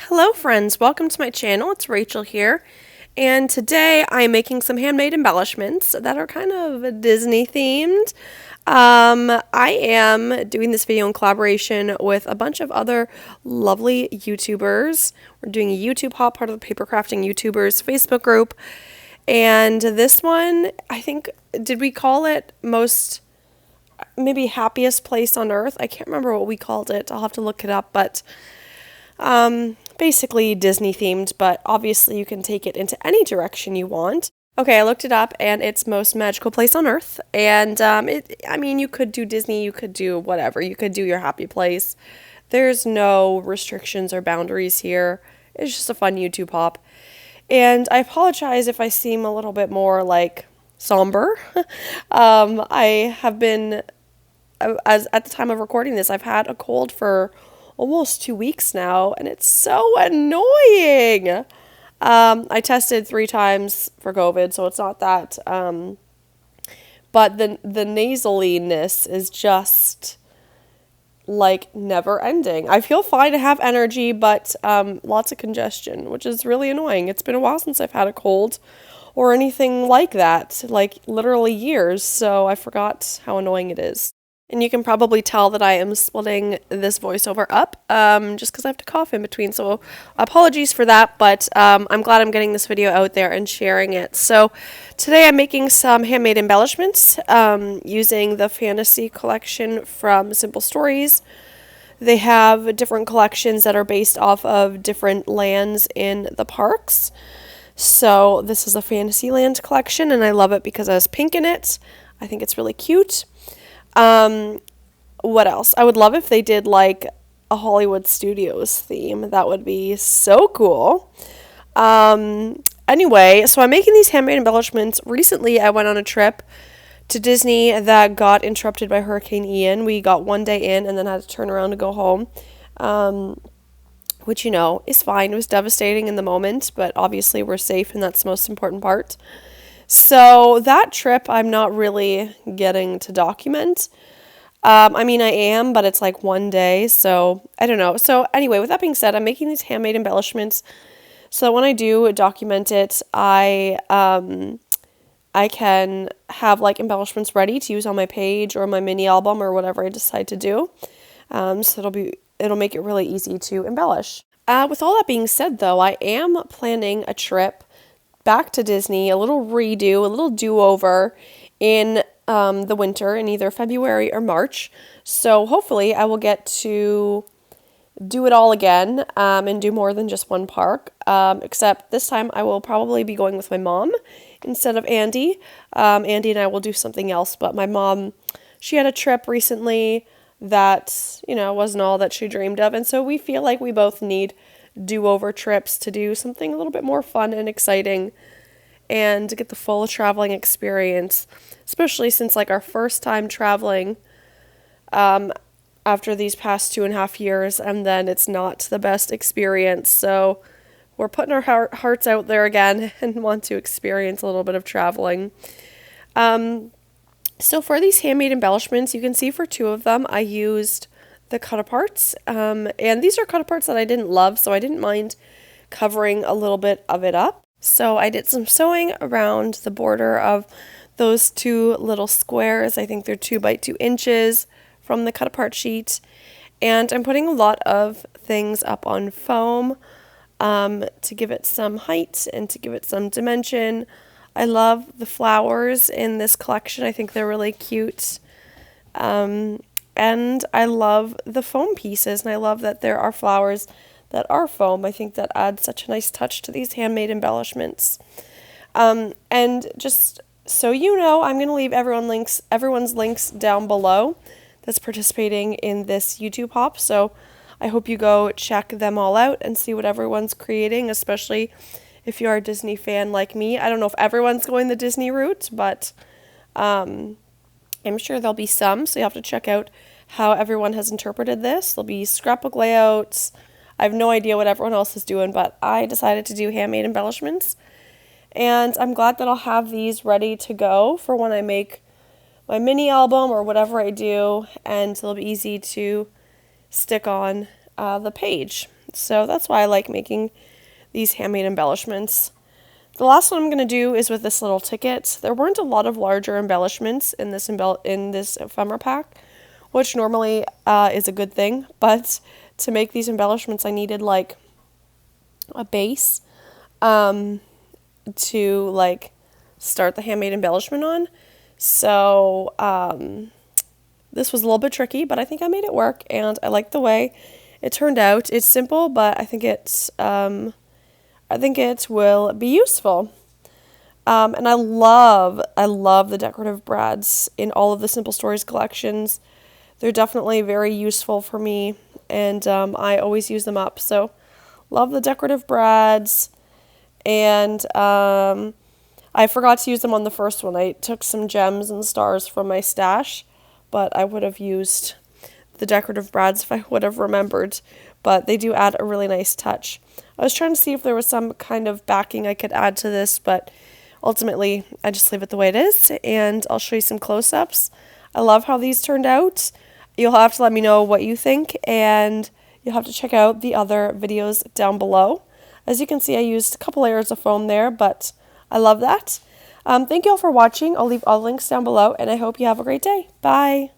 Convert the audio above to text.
Hello friends, welcome to my channel. It's Rachel here, and today I am making some handmade embellishments that are kind of Disney themed. I am doing this video in collaboration with a bunch of other lovely YouTubers. We're doing a YouTube hop, part of the Paper Crafting YouTubers Facebook group, and this one, I think, did we call it maybe happiest place on earth? I can't remember what we called it. I'll have to look it up, but basically Disney themed, but obviously you can take it into any direction you want. Okay, I looked it up and it's most magical place on earth. And you could do Disney, you could do whatever. You could do your happy place. There's no restrictions or boundaries here. It's just a fun YouTube hop. And I apologize if I seem a little bit more like somber. I have been, as at the time of recording this, I've had a cold for almost 2 weeks now, and it's so annoying. I tested 3 times for COVID, so it's not that. But the nasaliness is just like never ending. I feel fine, I have energy, but lots of congestion, which is really annoying. It's been a while since I've had a cold or anything like that, like literally years, so I forgot how annoying it is. And you can probably tell that I am splitting this voiceover up just because I have to cough in between. So apologies for that, but I'm glad I'm getting this video out there and sharing it. So today I'm making some handmade embellishments using the fantasy collection from Simple Stories. They have different collections that are based off of different lands in the parks. So this is a Fantasyland collection, and I love it because it has pink in it. I think it's really cute. What else? I would love if they did like a Hollywood Studios theme. That would be so cool. Anyway, so I'm making these handmade embellishments. Recently, I went on a trip to Disney that got interrupted by Hurricane Ian. We got one day in and then had to turn around to go home, which, is fine. It was devastating in the moment, but obviously we're safe, and that's the most important part. So that trip, I'm not really getting to document. I am, but it's like one day, so I don't know. So anyway, with that being said, I'm making these handmade embellishments so that when I do document it, I can have like embellishments ready to use on my page or my mini album or whatever I decide to do. So it'll make it really easy to embellish. With all that being said, though, I am planning a trip back to Disney, a little redo, a little do-over in the winter in either February or March. So hopefully I will get to do it all again and do more than just one park, except this time I will probably be going with my mom instead of Andy. Andy and I will do something else, but my mom, she had a trip recently that, wasn't all that she dreamed of, and so we feel like we both need do-over trips to do something a little bit more fun and exciting and to get the full traveling experience, especially since like our first time traveling after these past 2.5 years, and then it's not the best experience. So we're putting our hearts out there again and want to experience a little bit of traveling. So for these handmade embellishments, you can see for 2 of them I used the cut-aparts, and these are cut-aparts that I didn't love, so I didn't mind covering a little bit of it up. So I did some sewing around the border of those 2 little squares. I think they're 2 by 2 inches from the cut-apart sheet, and I'm putting a lot of things up on foam to give it some height and to give it some dimension. I love the flowers in this collection. I think they're really cute. And I love the foam pieces, and I love that there are flowers that are foam. I think that adds such a nice touch to these handmade embellishments. And just so you know, I'm going to leave everyone's links down below that's participating in this YouTube hop. So I hope you go check them all out and see what everyone's creating, especially if you are a Disney fan like me. I don't know if everyone's going the Disney route, but I'm sure there'll be some, so you have to check out how everyone has interpreted this. There'll be scrapbook layouts. I have no idea what everyone else is doing, but I decided to do handmade embellishments. And I'm glad that I'll have these ready to go for when I make my mini album or whatever I do, and it'll be easy to stick on the page. So that's why I like making these handmade embellishments. The last one I'm going to do is with this little ticket. There weren't a lot of larger embellishments in this ephemera pack, which normally is a good thing, but to make these embellishments I needed like a base to like start the handmade embellishment on. So this was a little bit tricky, but I think I made it work, and I like the way it turned out. It's simple, but I think it will be useful. And I love the decorative brads in all of the Simple Stories collections. They're definitely very useful for me, and I always use them up. So love the decorative brads, and I forgot to use them on the first one. I took some gems and stars from my stash, but I would have used the decorative brads if I would have remembered. But they do add a really nice touch. I was trying to see if there was some kind of backing I could add to this, but ultimately I just leave it the way it is, and I'll show you some close-ups. I love how these turned out. You'll have to let me know what you think, and you'll have to check out the other videos down below. As you can see, I used a couple layers of foam there, but I love that. Thank you all for watching. I'll leave all the links down below, and I hope you have a great day. Bye!